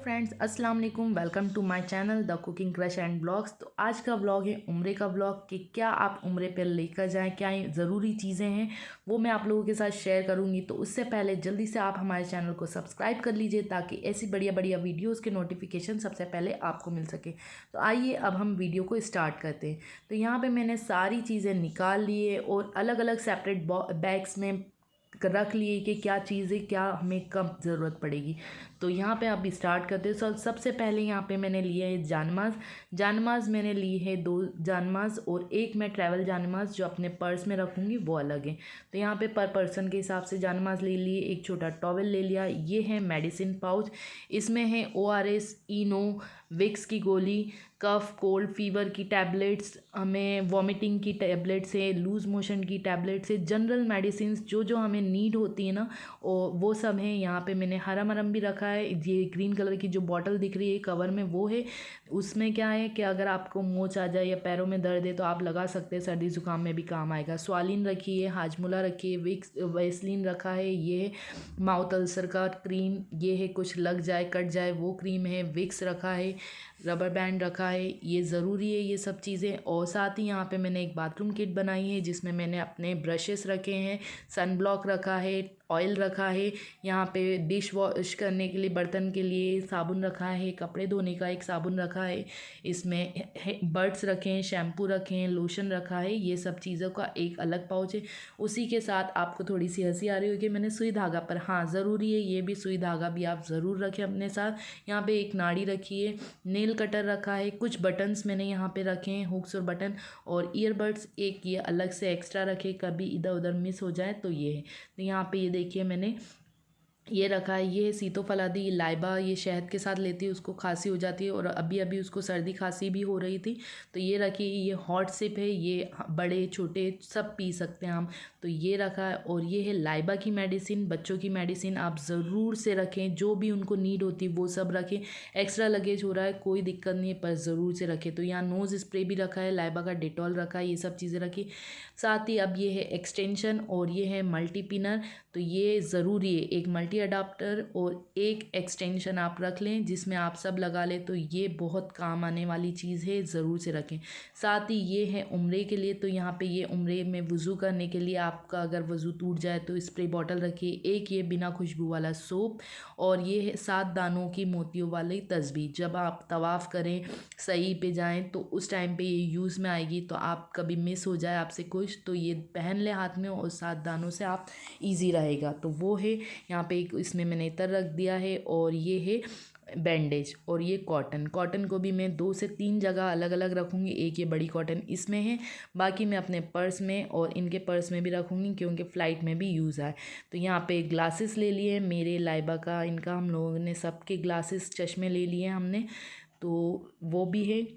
Friends, अस्सलाम वालेकुम। Welcome to my channel the cooking crush and blogs. तो आज का व्लॉग है उम्रे का व्लॉग कि क्या आप उम्रे पर लेकर जाएं, क्या ज़रूरी चीज़ें हैं वो मैं आप लोगों के साथ शेयर करूंगी। तो उससे पहले जल्दी से आप हमारे चैनल को सब्सक्राइब कर लीजिए ताकि ऐसी बढ़िया बढ़िया वीडियोज़ के नोटिफिकेशन सबसे पहले आपको मिल सके। तो आइए अब हम वीडियो को स्टार्ट करते हैं। तो यहाँ पर मैंने सारी चीज़ें निकाल ली है और अलग अलग सेपरेट बैग्स में रख लिए कि क्या चीज़ें क्या हमें कब ज़रूरत पड़ेगी। तो यहाँ पे आप स्टार्ट करते हो। सबसे पहले यहाँ पे मैंने लिया है जानमाज़ मैंने ली है 2 जानमाज़ और एक मैं ट्रैवल जानमाज़ जो अपने पर्स में रखूँगी वो अलग है। तो यहाँ पे पर पर्सन के हिसाब से जानमाज़ ले लिए, एक छोटा टॉवल ले लिया। ये है मेडिसिन पाउच, इसमें है ORS, इनो, विक्स की गोली, कफ कोल्ड फीवर की टैबलेट्स, हमें वॉमिटिंग की टैबलेट्स है, लूज़ मोशन की टैबलेट्स है, जनरल मेडिसिन जो जो हमें नीड होती है ना वो सब है। यहाँ पे मैंने हरा मरम भी रखा है। ये ग्रीन कलर की जो बॉटल दिख रही है कवर में वो है। उसमें क्या है कि अगर आपको मोच आ जाए या पैरों में दर्द है तो आप लगा सकते हैं, सर्दी ज़ुकाम में भी काम आएगा। स्वालिन रखी है, हाजमुला रखी है, विक्स वैसलीन रखा है, ये है माउथ अल्सर का क्रीम, ये है कुछ लग जाए कट जाए वो क्रीम है, विक्स रखा है, रबर बैंड रखा है, ये ज़रूरी है ये सब चीज़ें। और साथ ही यहाँ पे मैंने एक बाथरूम किट बनाई है जिसमें मैंने अपने ब्रशेस रखे हैं, सन ब्लॉक रखा है, ऑयल रखा है, यहाँ पे डिश वॉश करने के लिए बर्तन के लिए साबुन रखा है, कपड़े धोने का एक साबुन रखा है, इसमें बर्ड्स रखे हैं, शैम्पू रखे हैं, लोशन रखा है। ये सब चीज़ों का एक अलग पाउच है। उसी के साथ आपको थोड़ी सी हंसी आ रही होगी मैंने सुई धागा पर, हाँ ज़रूरी है ये भी, सुई धागा भी आप ज़रूर रखें अपने साथ। यहाँ पे एक नाड़ी रखी है, नेल कटर रखा है, कुछ बटन्स मैंने यहाँ पे रखे हैं, हुक्स और बटन, और ईयरबड्स एक ये अलग से एक्स्ट्रा रखे, कभी इधर उधर मिस हो जाए तो ये है। तो यहाँ पे ये देखिए मैंने ये रखा है, ये सीतोफलादी लाइबा, ये शहद के साथ लेती है, उसको खांसी हो जाती है और अभी अभी उसको सर्दी खांसी भी हो रही थी तो ये रखी। ये हॉट सिप है, ये बड़े छोटे सब पी सकते हैं हम, तो ये रखा है। और ये है लाइबा की मेडिसिन, बच्चों की मेडिसिन आप ज़रूर से रखें, जो भी उनको नीड होती है वो सब रखें। एक्स्ट्रा लगेज हो रहा है कोई दिक्कत नहीं है पर ज़रूर से रखें। तो यहाँ नोज़ स्प्रे भी रखा है, लाइबा का डेटॉल रखा है, ये सब चीज़ें रखी। साथ ही अब ये है एक्सटेंशन और ये है मल्टी पिनर, तो ये ज़रूरी है, एक मल्टी अडाप्टर और एक एक्सटेंशन आप रख लें जिसमें आप सब लगा लें, तो ये बहुत काम आने वाली चीज़ है, ज़रूर से रखें। साथ ही ये है उम्रे के लिए, तो यहाँ पे ये उम्रे में वज़ू करने के लिए आपका अगर वज़ू टूट जाए तो स्प्रे बॉटल रखिए, एक ये बिना खुशबू वाला सोप, और ये है 7 दानों की मोतियों वाली तस्बीह। जब आप तवाफ़ करें सही पे जाएं तो उस टाइम पे ये यूज़ में आएगी, तो आप कभी मिस हो जाए आपसे कुछ तो ये पहन ले हाथ में और 7 दानों से आप ईजी रहेगा। तो वो है यहाँ पे एक, इसमें मैंने इतर रख दिया है, और ये है बैंडेज, और ये कॉटन को भी मैं 2 से 3 जगह अलग अलग रखूँगी। एक ये बड़ी कॉटन इसमें है, बाकी मैं अपने पर्स में और इनके पर्स में भी रखूँगी क्योंकि फ़्लाइट में भी यूज़ आए। तो यहाँ पे ग्लासेस ले लिए मेरे लाइबा का, इनका हम लोगों ने सबके ग्लासेस चश्मे ले लिए हमने, तो वो भी है।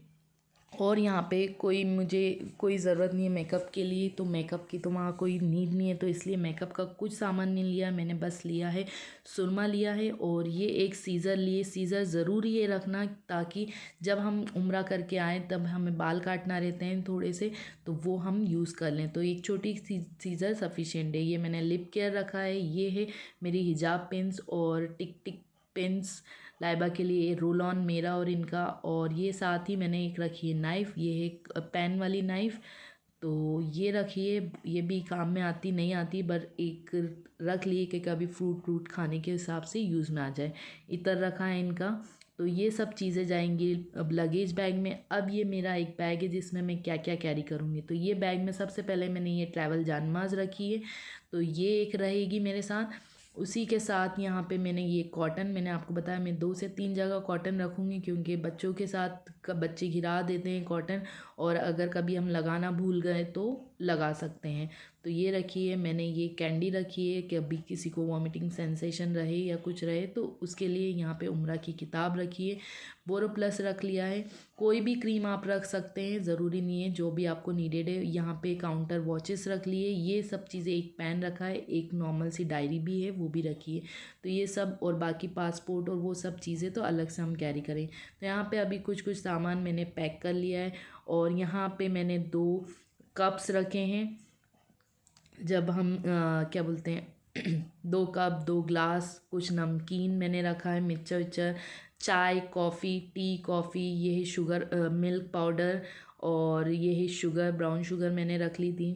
और यहाँ पे मुझे कोई ज़रूरत नहीं है मेकअप के लिए, तो मेकअप की तो वहाँ कोई नीड नहीं है, तो इसलिए मेकअप का कुछ सामान नहीं लिया मैंने, बस लिया है सुरमा लिया है, और ये एक सीज़र लिए। सीज़र ज़रूरी है रखना ताकि जब हम उम्रा करके आएँ तब हमें बाल काटना रहते हैं थोड़े से, तो वो हम यूज़ कर लें, तो एक छोटी सीज़र सफिशेंट है। ये मैंने लिप केयर रखा है, ये है मेरी हिजाब पिन्स और टिक टिक पिन्स लाइबा के लिए, रोल ऑन मेरा और इनका, और ये साथ ही मैंने एक रखी है नाइफ़, ये है एक पेन वाली नाइफ़, तो ये रखिए, ये भी काम में आती नहीं आती पर एक रख लिए कि कभी फ्रूट खाने के हिसाब से यूज़ में आ जाए। इतर रखा है इनका। तो ये सब चीज़ें जाएंगी अब लगेज बैग में। अब ये मेरा एक बैग है जिसमें मैं क्या क्या कैरी करूँगी, तो ये बैग में सबसे पहले मैंने ये ट्रैवल जानमाज़ रखी है, तो ये एक रहेगी मेरे साथ। उसी के साथ यहाँ पे मैंने ये कॉटन, मैंने आपको बताया मैं 2 से 3 जगह कॉटन रखूँगी क्योंकि बच्चों के साथ बच्चे गिरा देते हैं कॉटन, और अगर कभी हम लगाना भूल गए तो लगा सकते हैं। तो ये रखी है मैंने, ये कैंडी रखी है कि अभी किसी को वॉमिटिंग सेंसेशन रहे या कुछ रहे तो उसके लिए। यहाँ पे उम्रा की किताब रखी है, बोरोप्लस रख लिया है। कोई भी क्रीम आप रख सकते हैं, ज़रूरी नहीं है, जो भी आपको नीडेड है। यहाँ पे काउंटर वॉचेस रख लिए, ये सब चीज़ें, एक पेन रखा है, एक नॉर्मल सी डायरी भी है वो भी रखी है। तो ये सब, और बाकी पासपोर्ट और वो सब चीज़ें तो अलग से हम कैरी करें। तो यहाँ पे अभी कुछ कुछ सामान मैंने पैक कर लिया है, और यहाँ पे मैंने 2 कप्स रखे हैं, जब हम क्या बोलते हैं 2 कप 2 ग्लास, कुछ नमकीन मैंने रखा है, मिक्सचर विक्सचर, चाय, कॉफ़ी, टी, कॉफ़ी, ये है शुगर, मिल्क पाउडर, और ये है शुगर, ब्राउन शुगर मैंने रख ली थी।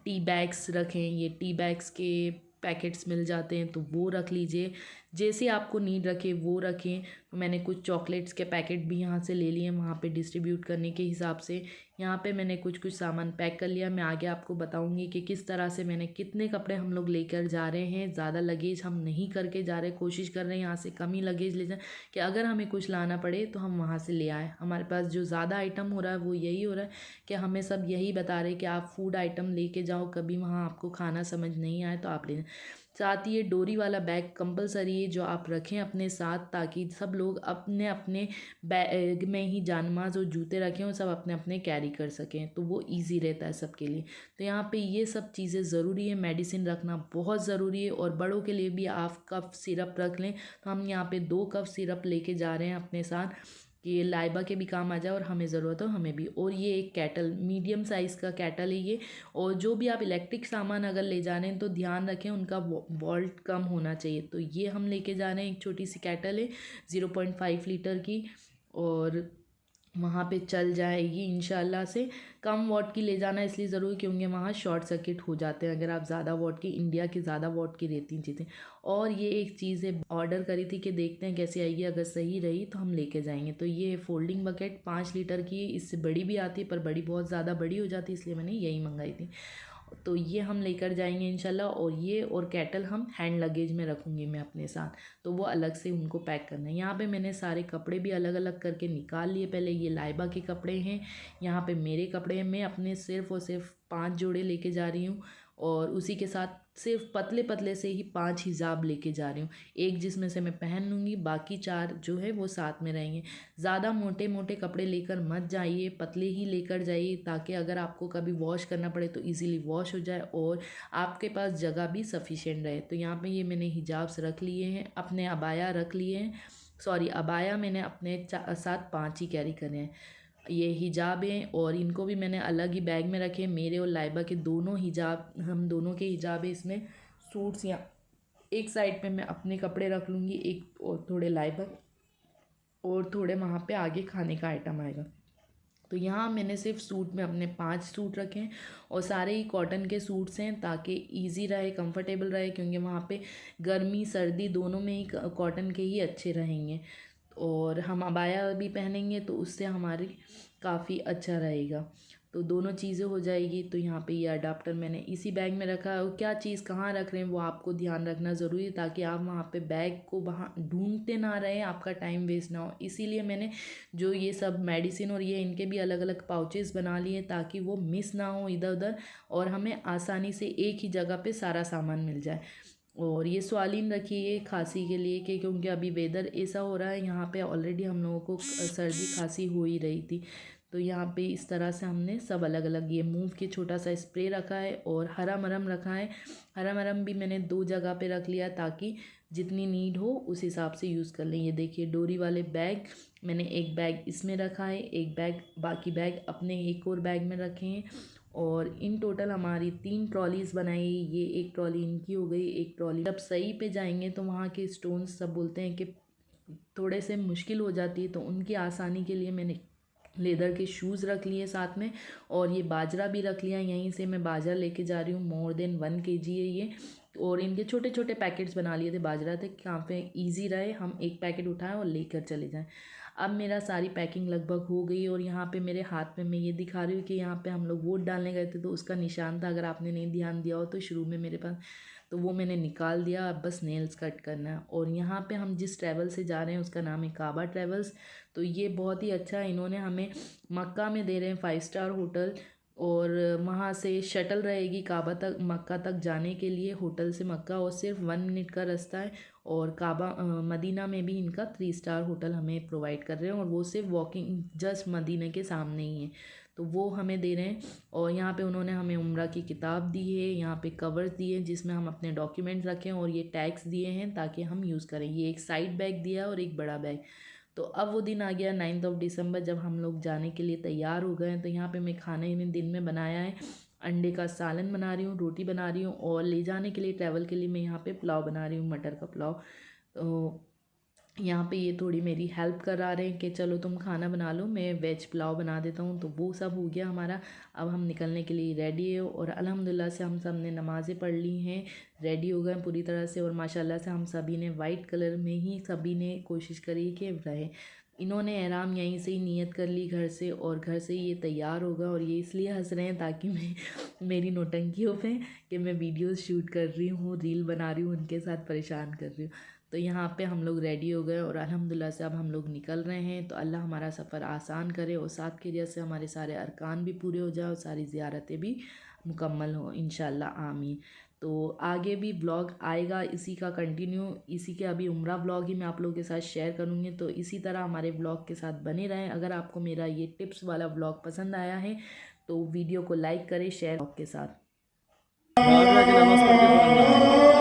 टी बैग्स रखें, ये टी बैग्स के पैकेट्स मिल जाते हैं तो वो रख लीजिए, जैसे आपको नीड रखे वो रखें। तो मैंने कुछ चॉकलेट्स के पैकेट भी यहाँ से ले लिए वहाँ पे डिस्ट्रीब्यूट करने के हिसाब से। यहाँ पे मैंने कुछ कुछ सामान पैक कर लिया। मैं आगे आपको बताऊँगी कि किस तरह से मैंने कितने कपड़े हम लोग लेकर जा रहे हैं। ज़्यादा लगेज हम नहीं करके जा रहे, कोशिश कर रहे हैं यहाँ से कम ही लगेज ले जाएं कि अगर हमें कुछ लाना पड़े तो हम वहाँ से ले आएँ। हमारे पास जो ज़्यादा आइटम हो रहा है वो यही हो रहा है कि हमें सब यही बता रहे हैं कि आप फूड आइटम लेके जाओ, कभी वहाँ आपको खाना समझ नहीं आए तो आप ले। साथ ही ये डोरी वाला बैग कंपलसरी है जो आप रखें अपने साथ, ताकि सब लोग अपने अपने बैग में ही जानमाज़ और जूते रखें और सब अपने अपने कैरी कर सकें, तो वो इजी रहता है सबके लिए। तो यहाँ पे ये सब चीज़ें ज़रूरी है, मेडिसिन रखना बहुत ज़रूरी है। और बड़ों के लिए भी आप कफ सिरप रख लें। तो हम यहाँ पे 2 कफ सिरप लेके जा रहे हैं अपने साथ कि ये लाइबा के भी काम आ जाए और हमें ज़रूरत हो हमें भी। और ये एक कैटल, मीडियम साइज़ का कैटल है ये। और जो भी आप इलेक्ट्रिक सामान अगर ले जा रहे हैं तो ध्यान रखें उनका वोल्ट कम होना चाहिए। तो ये हम लेके जा रहे हैं, एक छोटी सी कैटल है 0.5 लीटर की, और वहाँ पे चल जाएगी इंशाल्लाह से। कम वॉट की ले जाना इसलिए ज़रूरी क्योंकि वहाँ शॉर्ट सर्किट हो जाते हैं अगर आप ज़्यादा वॉट की, इंडिया की ज़्यादा वॉट की रहती हैं चीज़ें। और ये एक चीज़ है, ऑर्डर करी थी कि देखते हैं कैसी आएगी, अगर सही रही तो हम लेके जाएंगे। तो ये फोल्डिंग बकेट 5 लीटर की है, इससे बड़ी भी आती है पर बड़ी बहुत ज़्यादा बड़ी हो जाती है, इसलिए मैंने यही मंगाई थी। तो ये हम लेकर जाएंगे इंशाल्लाह। और ये और कैटल हम हैंड लगेज में रखूँगी मैं अपने साथ, तो वो अलग से उनको पैक करना है। यहाँ पे मैंने सारे कपड़े भी अलग अलग करके निकाल लिए। पहले ये लाइबा के कपड़े हैं, यहाँ पे मेरे कपड़े हैं। मैं अपने सिर्फ़ और सिर्फ 5 जोड़े लेके जा रही हूँ, और उसी के साथ सिर्फ पतले पतले से ही 5 हिजाब लेके जा रही हूँ। एक जिसमें से मैं पहन लूँगी, बाकी 4 जो है वो साथ में रहेंगे। ज़्यादा मोटे मोटे कपड़े लेकर मत जाइए, पतले ही लेकर जाइए, ताकि अगर आपको कभी वॉश करना पड़े तो इजीली वॉश हो जाए और आपके पास जगह भी सफिशिएंट रहे। तो यहाँ पे ये मैंने हिजाब्स रख लिए हैं, अपने अबाया रख लिए हैं। सॉरी, अबाया मैंने अपने साथ 5 ही कैरी करे हैं। ये हिजाब हैं और इनको भी मैंने अलग ही बैग में रखे। मेरे और लाइबा के दोनों हिजाब, हम दोनों के हिजाब है इसमें। सूट्स या एक साइड पे मैं अपने कपड़े रख लूँगी, एक और थोड़े लाइबा, और थोड़े वहाँ पे आगे खाने का आइटम आएगा। तो यहाँ मैंने सिर्फ सूट में अपने 5 सूट रखे हैं, और सारे ही कॉटन के सूट्स हैं ताकि इजी रहे, कंफर्टेबल रहे, क्योंकि वहाँ पे गर्मी सर्दी दोनों में ही कॉटन के ही अच्छे रहेंगे। और हम अबाया भी पहनेंगे तो उससे हमारी काफ़ी अच्छा रहेगा, तो दोनों चीज़ें हो जाएगी। तो यहाँ पे ये अडाप्टर मैंने इसी बैग में रखा है, और क्या चीज़ कहाँ रख रहे हैं वो आपको ध्यान रखना ज़रूरी है, ताकि आप वहाँ पे बैग को वहाँ ढूंढते ना रहें, आपका टाइम वेस्ट ना हो। इसीलिए मैंने जो ये सब मेडिसिन और ये इनके भी अलग अलग पाउचेस बना लिए, ताकि वो मिस ना हो इधर उधर, और हमें आसानी से एक ही जगह पे सारा सामान मिल जाए। और ये स्वालिन रखिए खांसी के लिए, कि क्योंकि अभी वेदर ऐसा हो रहा है, यहाँ पे ऑलरेडी हम लोगों को सर्दी खांसी हो ही रही थी। तो यहाँ पे इस तरह से हमने सब अलग अलग, ये मूव के छोटा सा स्प्रे रखा है, और हरा मरम रखा है। हरा मरम भी मैंने 2 जगह पे रख लिया, ताकि जितनी नीड हो उस हिसाब से यूज़ कर लें। ये देखिए डोरी वाले बैग, मैंने एक बैग इसमें रखा है, एक बैग, बाकी बैग अपने एक और बैग में रखे हैं। और इन टोटल हमारी 3 ट्रॉलीज़ बनाई। ये एक ट्रॉली इनकी हो गई, एक ट्रॉली। जब सही पे जाएंगे तो वहाँ के स्टोन्स सब बोलते हैं कि थोड़े से मुश्किल हो जाती है, तो उनकी आसानी के लिए मैंने लेदर के शूज़ रख लिए साथ में, और ये बाजरा भी रख लिया। यहीं से मैं बाजरा लेके जा रही हूँ, मोर देन 1 kg है ये। और इनके छोटे छोटे पैकेट्स बना लिए थे बाजरा थे, कहाँ पे ईजी रहे, हम एक पैकेट उठाएं और लेकर चले जाएं। अब मेरा सारी पैकिंग लगभग हो गई, और यहाँ पे मेरे हाथ में मैं ये दिखा रही हूँ कि यहाँ पे हम लोग वोट डालने गए थे तो उसका निशान था, अगर आपने नहीं ध्यान दिया हो तो शुरू में मेरे पास, तो वो मैंने निकाल दिया। अब बस नेल्स कट करना है। और यहाँ पे हम जिस ट्रैवल से जा रहे हैं उसका नाम है काबा ट्रैवल्स। तो ये बहुत ही अच्छा है, इन्होंने हमें मक्का में दे रहे हैं 5 स्टार होटल, और वहाँ से शटल रहेगी काबा तक, मक्का तक जाने के लिए, होटल से मक्का, और सिर्फ 1 मिनट का रास्ता है। और काबा मदीना में भी इनका 3 स्टार होटल हमें प्रोवाइड कर रहे हैं, और वो सिर्फ वॉकिंग जस्ट मदीना के सामने ही है, तो वो हमें दे रहे हैं। और यहाँ पे उन्होंने हमें उम्रा की किताब दी है, यहाँ पे कवर्स दिए हैं जिसमें हम अपने डॉक्यूमेंट्स रखें, और ये टैग्स दिए हैं ताकि हम यूज़ करें। ये एक साइड बैग दिया और एक बड़ा बैग। तो अब वो दिन आ गया 9 दिसंबर, जब हम लोग जाने के लिए तैयार हो गए हैं। तो यहाँ पे मैं खाने में दिन में बनाया है, अंडे का सालन बना रही हूँ, रोटी बना रही हूँ, और ले जाने के लिए ट्रैवल के लिए मैं यहाँ पे पुलाव बना रही हूँ, मटर का पुलाव। तो यहाँ पे ये थोड़ी मेरी हेल्प करा रहे हैं कि चलो तुम खाना बना लो, मैं वेज पुलाव बना देता हूँ। तो वो सब हो गया हमारा। अब हम निकलने के लिए रेडी है और अल्हम्दुलिल्लाह से हम सब ने नमाज़ें पढ़ ली हैं, रेडी हो गए पूरी तरह से। और माशाल्लाह से हम सभी ने वाइट कलर में ही सभी ने कोशिश करी कि रहे। इन्होंने एहराम यहीं से ही नियत कर ली घर से, और घर से ही ये तैयार होगा। और ये इसलिए हंस रहे हैं ताकि मैं मेरी नौटंकियों पे कि मैं वीडियोस शूट कर रही हूँ, रील बना रही हूँ, उनके साथ परेशान कर रही हूँ। तो यहाँ पे हम लोग रेडी हो गए और अल्हम्दुलिल्लाह से अब हम लोग निकल रहे हैं। तो अल्लाह हमारा सफ़र आसान करे और साथ के जैसे हमारे सारे अरकान भी पूरे हो जाए और सारी ज़ियारतें भी मुकम्मल हो इंशाल्लाह, आमीन। तो आगे भी ब्लॉग आएगा इसी का कंटिन्यू, इसी के अभी उम्रा ब्लॉग ही मैं आप लोगों के साथ शेयर करूँगी। तो इसी तरह हमारे ब्लॉग के साथ बने रहें। अगर आपको मेरा ये टिप्स वाला ब्लॉग पसंद आया है तो वीडियो को लाइक करें, शेयर के साथ। बाद में आके नमाज पढ़ के फिर अंदर चले